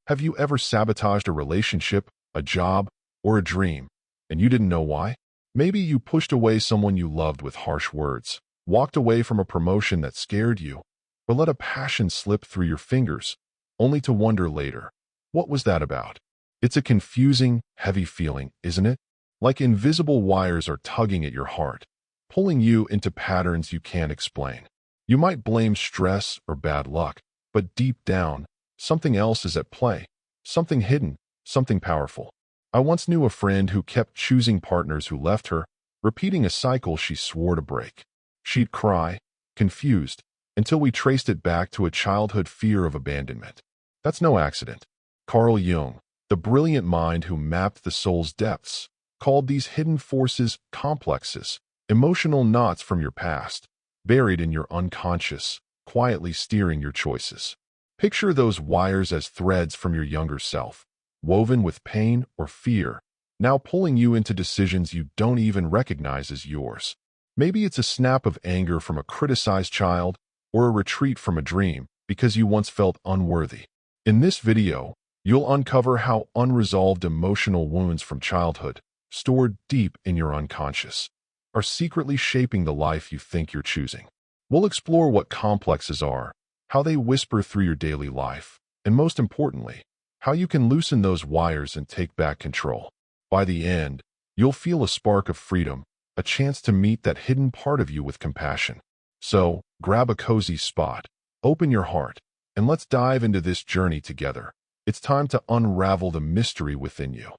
Have you ever sabotaged a relationship, a job, or a dream, and you didn't know why? Maybe you pushed away someone you loved with harsh words, walked away from a promotion that scared you, or let a passion slip through your fingers, only to wonder later, what was that about? It's a confusing, heavy feeling, isn't it? Like invisible wires are tugging at your heart, pulling you into patterns you can't explain. You might blame stress or bad luck, but deep down, something else is at play, something hidden, something powerful. I once knew a friend who kept choosing partners who left her, repeating a cycle she swore to break. She'd cry, confused, until we traced it back to a childhood fear of abandonment. That's no accident. Carl Jung, the brilliant mind who mapped the soul's depths, called these hidden forces complexes, emotional knots from your past, buried in your unconscious, quietly steering your choices. Picture those wires as threads from your younger self, woven with pain or fear, now pulling you into decisions you don't even recognize as yours. Maybe it's a snap of anger from a criticized child or a retreat from a dream because you once felt unworthy. In this video, you'll uncover how unresolved emotional wounds from childhood, stored deep in your unconscious, are secretly shaping the life you think you're choosing. We'll explore what complexes are, how they whisper through your daily life, and most importantly, how you can loosen those wires and take back control. By the end, you'll feel a spark of freedom, a chance to meet that hidden part of you with compassion. So, grab a cozy spot, open your heart, and let's dive into this journey together. It's time to unravel the mystery within you.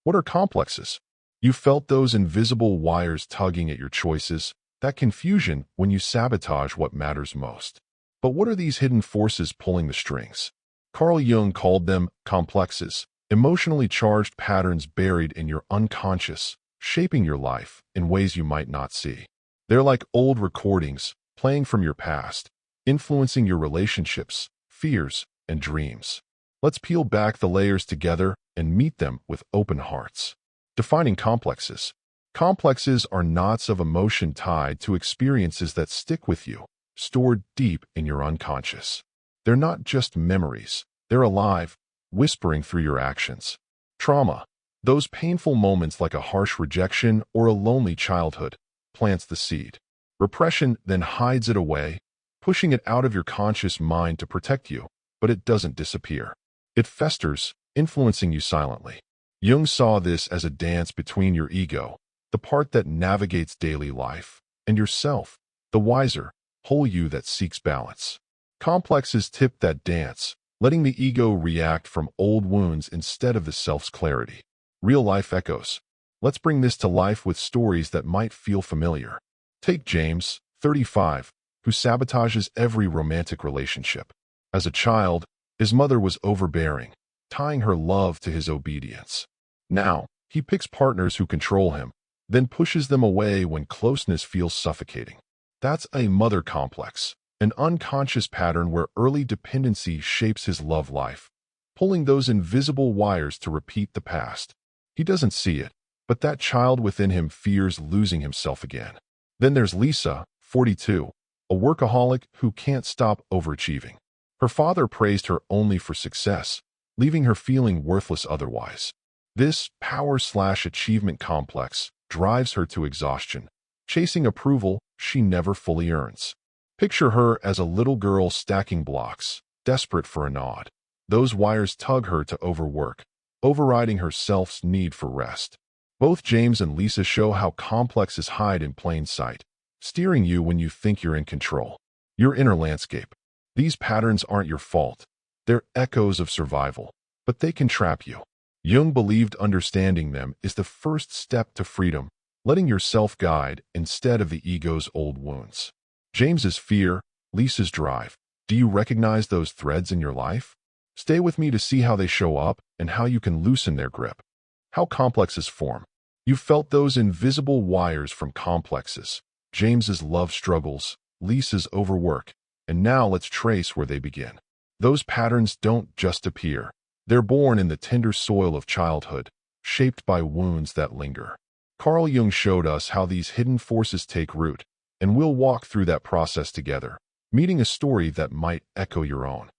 What are complexes? You felt those invisible wires tugging at your choices, that confusion when you sabotage what matters most. But what are these hidden forces pulling the strings? Carl Jung called them complexes, emotionally charged patterns buried in your unconscious, shaping your life in ways you might not see. They're like old recordings, playing from your past, influencing your relationships, fears, and dreams. Let's peel back the layers together and meet them with open hearts. Defining complexes. Complexes are knots of emotion tied to experiences that stick with you, stored deep in your unconscious. They're not just memories, they're alive, whispering through your actions. Trauma, those painful moments like a harsh rejection or a lonely childhood, plants the seed. Repression then hides it away, pushing it out of your conscious mind to protect you, but it doesn't disappear. It festers, influencing you silently. Jung saw this as a dance between your ego, the part that navigates daily life, and yourself, the wiser, whole you that seeks balance. Complexes tip that dance, letting the ego react from old wounds instead of the self's clarity. Real-life echoes. Let's bring this to life with stories that might feel familiar. Take James, 35, who sabotages every romantic relationship. As a child, his mother was overbearing, tying her love to his obedience. Now, he picks partners who control him, then pushes them away when closeness feels suffocating. That's a mother complex, an unconscious pattern where early dependency shapes his love life, pulling those invisible wires to repeat the past. He doesn't see it, but that child within him fears losing himself again. Then there's Lisa, 42, a workaholic who can't stop overachieving. Her father praised her only for success, leaving her feeling worthless otherwise. This power/achievement complex drives her to exhaustion, chasing approval she never fully earns. Picture her as a little girl stacking blocks, desperate for a nod. Those wires tug her to overwork, overriding her self's need for rest. Both James and Lisa show how complexes hide in plain sight, steering you when you think you're in control. Your inner landscape. These patterns aren't your fault. They're echoes of survival, but they can trap you. Jung believed understanding them is the first step to freedom, letting yourself guide instead of the ego's old wounds. James's fear, Lisa's drive. Do you recognize those threads in your life? Stay with me to see how they show up and how you can loosen their grip. How complexes form. You felt those invisible wires from complexes. James's love struggles, Lisa's overwork, and now let's trace where they begin. Those patterns don't just appear. They're born in the tender soil of childhood, shaped by wounds that linger. Carl Jung showed us how these hidden forces take root, and we'll walk through that process together, meeting a story that might echo your own.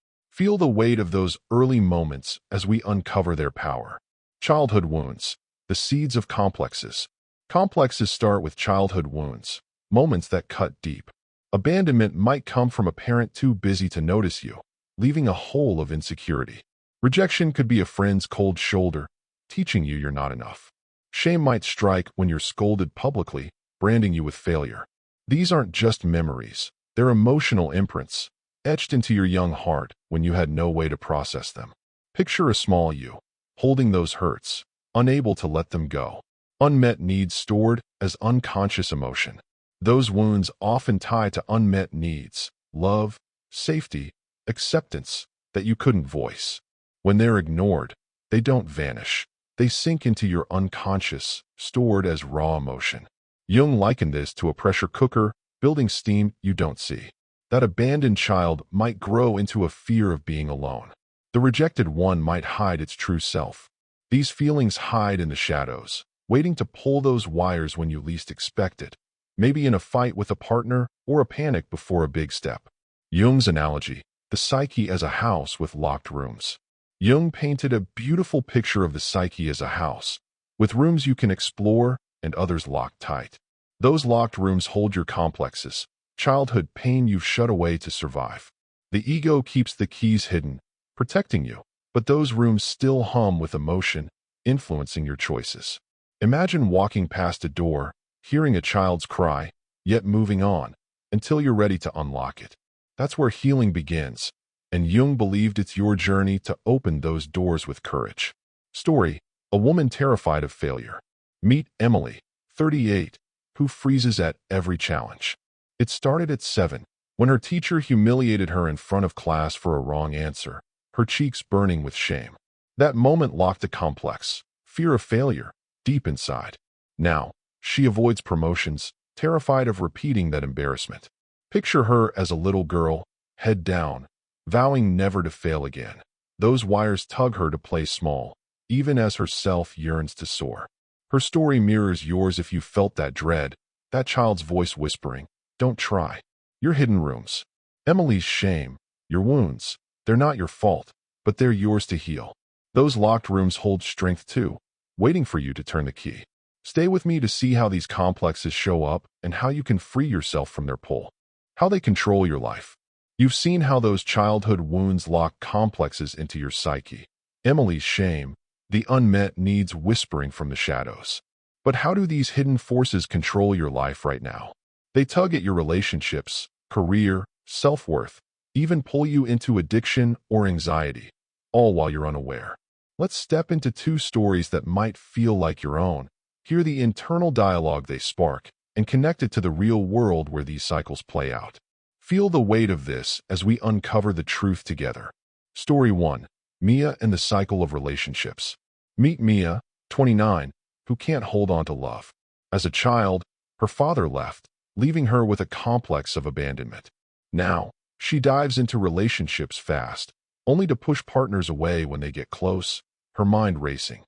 Feel the weight of those early moments as we uncover their power. Childhood wounds, the seeds of complexes. Complexes start with childhood wounds, moments that cut deep. Abandonment might come from a parent too busy to notice you, leaving a hole of insecurity. Rejection could be a friend's cold shoulder, teaching you you're not enough. Shame might strike when you're scolded publicly, branding you with failure. These aren't just memories, they're emotional imprints, etched into your young heart when you had no way to process them. Picture a small you, holding those hurts, unable to let them go. Unmet needs stored as unconscious emotion. Those wounds often tie to unmet needs, love, safety, acceptance, that you couldn't voice. When they're ignored, they don't vanish. They sink into your unconscious, stored as raw emotion. Jung likened this to a pressure cooker, building steam you don't see. That abandoned child might grow into a fear of being alone. The rejected one might hide its true self. These feelings hide in the shadows, waiting to pull those wires when you least expect it. Maybe in a fight with a partner or a panic before a big step. Jung's analogy, the psyche as a house with locked rooms. Jung painted a beautiful picture of the psyche as a house, with rooms you can explore and others locked tight. Those locked rooms hold your complexes, childhood pain you've shut away to survive. The ego keeps the keys hidden, protecting you, but those rooms still hum with emotion, influencing your choices. Imagine walking past a door, hearing a child's cry, yet moving on, until you're ready to unlock it. That's where healing begins, and Jung believed it's your journey to open those doors with courage. Story: a woman terrified of failure. Meet Emily, 38, who freezes at every challenge. It started at 7, when her teacher humiliated her in front of class for a wrong answer, her cheeks burning with shame. That moment locked a complex, fear of failure, deep inside. Now, she avoids promotions, terrified of repeating that embarrassment. Picture her as a little girl, head down, vowing never to fail again. Those wires tug her to play small, even as her self yearns to soar. Her story mirrors yours if you felt that dread, that child's voice whispering, "Don't try." Your hidden rooms. Emily's shame, your wounds, they're not your fault, but they're yours to heal. Those locked rooms hold strength too, waiting for you to turn the key. Stay with me to see how these complexes show up and how you can free yourself from their pull. How they control your life. You've seen how those childhood wounds lock complexes into your psyche. Emily's shame, the unmet needs whispering from the shadows. But how do these hidden forces control your life right now? They tug at your relationships, career, self-worth, even pull you into addiction or anxiety, all while you're unaware. Let's step into 2 stories that might feel like your own. Hear the internal dialogue they spark, and connect it to the real world where these cycles play out. Feel the weight of this as we uncover the truth together. Story 1. Mia and the Cycle of Relationships. Meet Mia, 29, who can't hold on to love. As a child, her father left, leaving her with a complex of abandonment. Now, she dives into relationships fast, only to push partners away when they get close, her mind racing.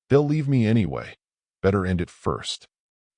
They'll leave me anyway. Better end it first.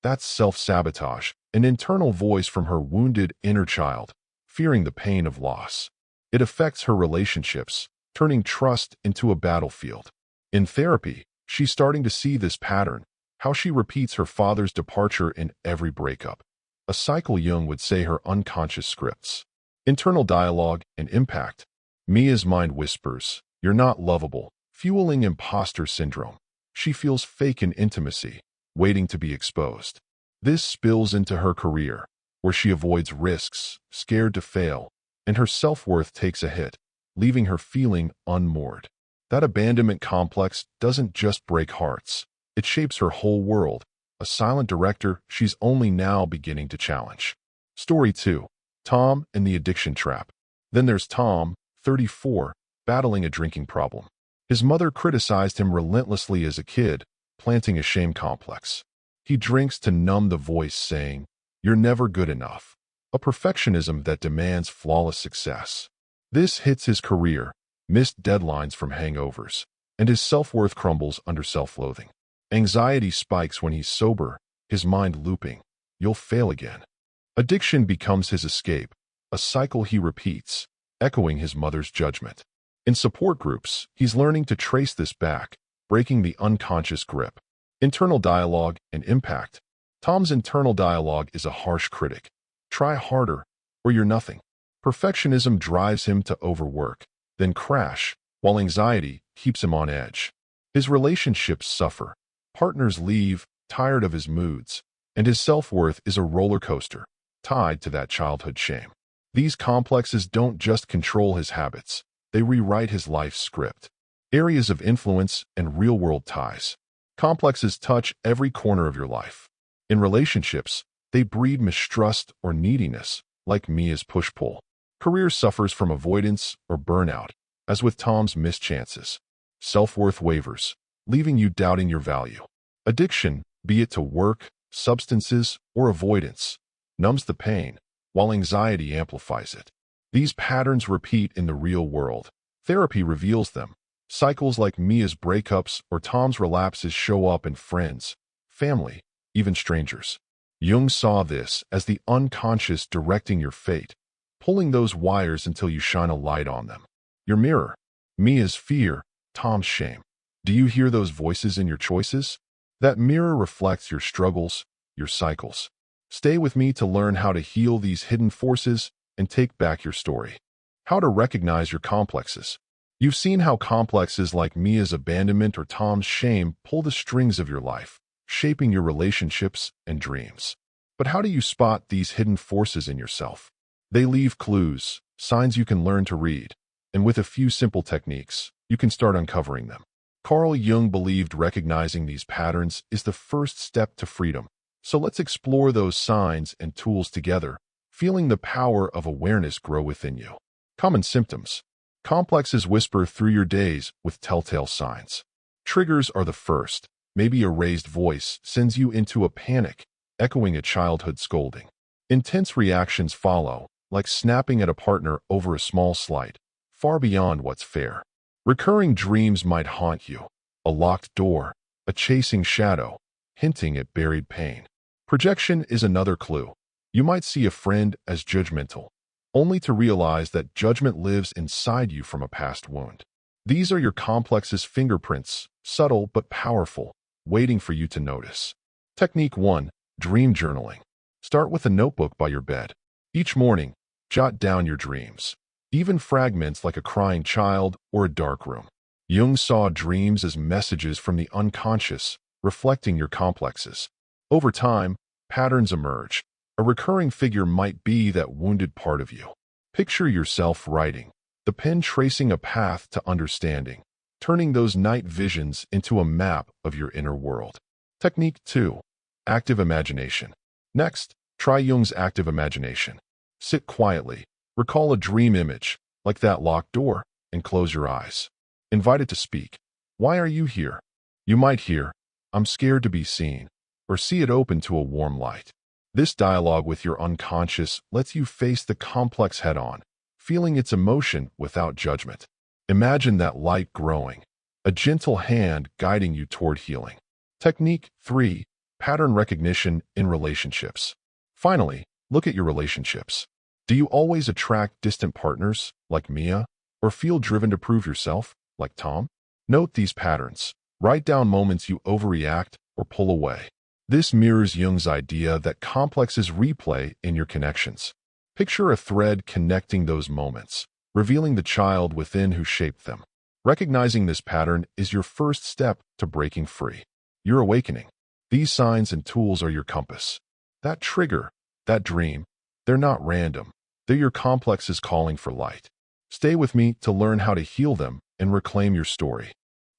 That's self-sabotage, an internal voice from her wounded inner child, fearing the pain of loss. It affects her relationships, turning trust into a battlefield. In therapy, she's starting to see this pattern, how she repeats her father's departure in every breakup. A cycle Jung would say her unconscious scripts. Internal dialogue and impact. Mia's mind whispers, "You're not lovable," fueling imposter syndrome. She feels fake in intimacy, waiting to be exposed. This spills into her career, where she avoids risks, scared to fail, and her self-worth takes a hit, leaving her feeling unmoored. That abandonment complex doesn't just break hearts. It shapes her whole world, a silent director she's only now beginning to challenge. Story 2. Tom and the Addiction Trap. Then there's Tom, 34, battling a drinking problem. His mother criticized him relentlessly as a kid, planting a shame complex. He drinks to numb the voice saying, "You're never good enough," a perfectionism that demands flawless success. This hits his career, missed deadlines from hangovers, and his self-worth crumbles under self-loathing. Anxiety spikes when he's sober, his mind looping, "You'll fail again." Addiction becomes his escape, a cycle he repeats, echoing his mother's judgment. In support groups, he's learning to trace this back, breaking the unconscious grip. Internal dialogue and impact. Tom's internal dialogue is a harsh critic. Try harder, or you're nothing. Perfectionism drives him to overwork, then crash, while anxiety keeps him on edge. His relationships suffer. Partners leave, tired of his moods, and his self-worth is a roller coaster, tied to that childhood shame. These complexes don't just control his habits, they rewrite his life script. Areas of influence and real-world ties. Complexes touch every corner of your life. In relationships, they breed mistrust or neediness, like Mia's push-pull. Career suffers from avoidance or burnout, as with Tom's missed chances. Self-worth wavers, leaving you doubting your value. Addiction, be it to work, substances, or avoidance, numbs the pain, while anxiety amplifies it. These patterns repeat in the real world. Therapy reveals them. Cycles like Mia's breakups or Tom's relapses show up in friends, family, even strangers. Jung saw this as the unconscious directing your fate, pulling those wires until you shine a light on them. Your mirror. Mia's fear, Tom's shame. Do you hear those voices in your choices? That mirror reflects your struggles, your cycles. Stay with me to learn how to heal these hidden forces and take back your story. How to recognize your complexes. You've seen how complexes like Mia's abandonment or Tom's shame pull the strings of your life, shaping your relationships and dreams. But how do you spot these hidden forces in yourself? They leave clues, signs you can learn to read, and with a few simple techniques, you can start uncovering them. Carl Jung believed recognizing these patterns is the first step to freedom. So let's explore those signs and tools together, feeling the power of awareness grow within you. Common symptoms. Complexes whisper through your days with telltale signs. Triggers are the first. Maybe a raised voice sends you into a panic, echoing a childhood scolding. Intense reactions follow, like snapping at a partner over a small slight, far beyond what's fair. Recurring dreams might haunt you. A locked door, a chasing shadow, hinting at buried pain. Projection is another clue. You might see a friend as judgmental, only to realize that judgment lives inside you from a past wound. These are your complexes' fingerprints, subtle but powerful, waiting for you to notice. Technique 1. Dream journaling. Start with a notebook by your bed. Each morning, jot down your dreams, even fragments like a crying child or a dark room. Jung saw dreams as messages from the unconscious, reflecting your complexes. Over time, patterns emerge. A recurring figure might be that wounded part of you. Picture yourself writing, the pen tracing a path to understanding, turning those night visions into a map of your inner world. Technique 2. Active imagination. Next, try Jung's active imagination. Sit quietly, recall a dream image, like that locked door, and close your eyes. Invite it to speak. Why are you here? You might hear, I'm scared to be seen, or see it open to a warm light. This dialogue with your unconscious lets you face the complex head-on, feeling its emotion without judgment. Imagine that light growing, a gentle hand guiding you toward healing. Technique 3. Pattern recognition in relationships. Finally, look at your relationships. Do you always attract distant partners, like Mia, or feel driven to prove yourself, like Tom? Note these patterns. Write down moments you overreact or pull away. This mirrors Jung's idea that complexes replay in your connections. Picture a thread connecting those moments, revealing the child within who shaped them. Recognizing this pattern is your first step to breaking free. Your awakening. These signs and tools are your compass. That trigger, that dream, they're not random. They're your complexes calling for light. Stay with me to learn how to heal them and reclaim your story.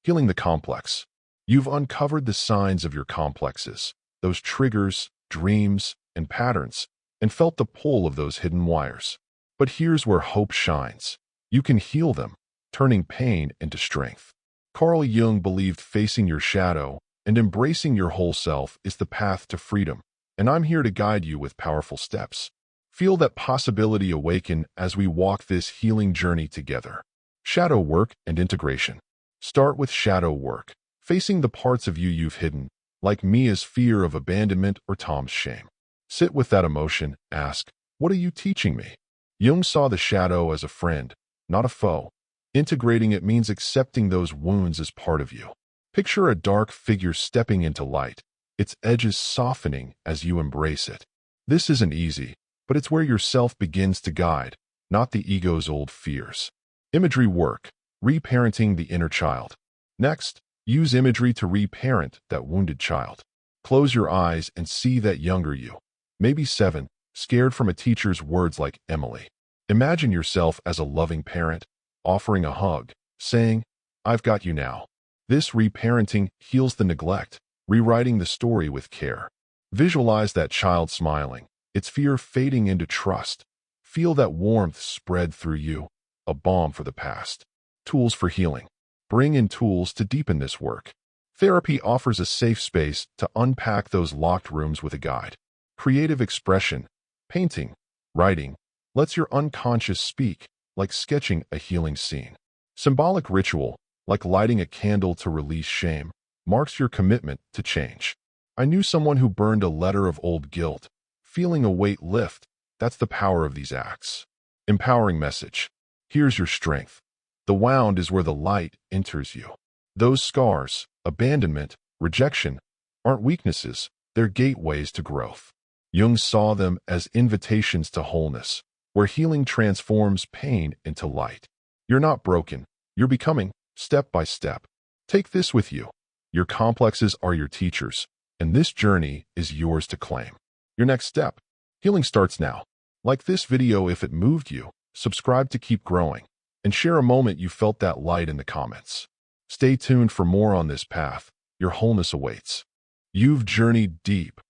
Healing the complex. You've uncovered the signs of your complexes, those triggers, dreams, and patterns, and felt the pull of those hidden wires. But here's where hope shines. You can heal them, turning pain into strength. Carl Jung believed facing your shadow and embracing your whole self is the path to freedom, and I'm here to guide you with powerful steps. Feel that possibility awaken as we walk this healing journey together. Shadow work and integration. Start with shadow work, facing the parts of you you've hidden, like Mia's fear of abandonment or Tom's shame. Sit with that emotion, ask, what are you teaching me? Jung saw the shadow as a friend, not a foe. Integrating it means accepting those wounds as part of you. Picture a dark figure stepping into light, its edges softening as you embrace it. This isn't easy, but it's where your self begins to guide, not the ego's old fears. Imagery work, reparenting the inner child. Next, use imagery to reparent that wounded child. Close your eyes and see that younger you, maybe 7, scared from a teacher's words like Emily. Imagine yourself as a loving parent, offering a hug, saying, "I've got you now." This reparenting heals the neglect, rewriting the story with care. Visualize that child smiling, its fear fading into trust. Feel that warmth spread through you, a balm for the past. Tools for healing. Bring in tools to deepen this work. Therapy offers a safe space to unpack those locked rooms with a guide. Creative expression, painting, writing, lets your unconscious speak, like sketching a healing scene. Symbolic ritual, like lighting a candle to release shame, marks your commitment to change. I knew someone who burned a letter of old guilt, feeling a weight lift. That's the power of these acts. Empowering message. Here's your strength. The wound is where the light enters you. Those scars, abandonment, rejection, aren't weaknesses, they're gateways to growth. Jung saw them as invitations to wholeness, where healing transforms pain into light. You're not broken, you're becoming, step by step. Take this with you. Your complexes are your teachers, and this journey is yours to claim. Your next step. Healing starts now. Like this video if it moved you, subscribe to keep growing, and share a moment you felt that light in the comments. Stay tuned for more on this path. Your wholeness awaits. You've journeyed deep,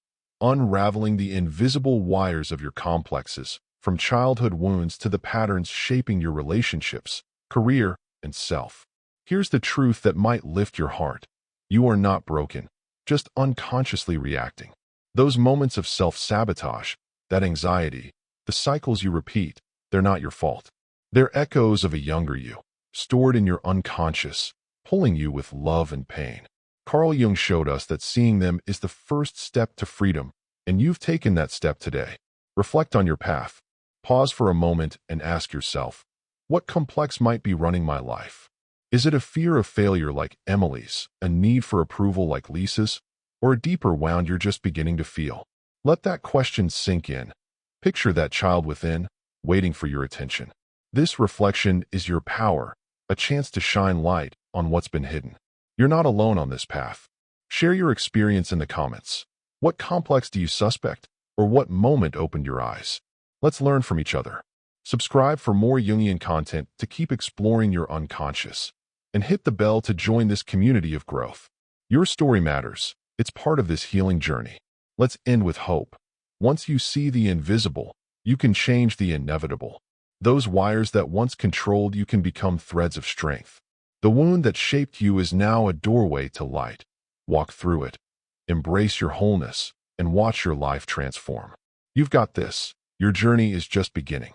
unraveling the invisible wires of your complexes, from childhood wounds to the patterns shaping your relationships, career, and self. Here's the truth that might lift your heart. You are not broken, just unconsciously reacting. Those moments of self-sabotage, that anxiety, the cycles you repeat, they're not your fault. They're echoes of a younger you, stored in your unconscious, pulling you with love and pain. Carl Jung showed us that seeing them is the first step to freedom, and you've taken that step today. Reflect on your path. Pause for a moment and ask yourself, what complex might be running my life? Is it a fear of failure like Emily's, a need for approval like Lisa's, or a deeper wound you're just beginning to feel? Let that question sink in. Picture that child within, waiting for your attention. This reflection is your power, a chance to shine light on what's been hidden. You're not alone on this path. Share your experience in the comments. What complex do you suspect, or what moment opened your eyes? Let's learn from each other. Subscribe for more Jungian content to keep exploring your unconscious, and hit the bell to join this community of growth. Your story matters. It's part of this healing journey. Let's end with hope. Once you see the invisible, you can change the inevitable. Those wires that once controlled you can become threads of strength. The wound that shaped you is now a doorway to light. Walk through it. Embrace your wholeness and watch your life transform. You've got this. Your journey is just beginning.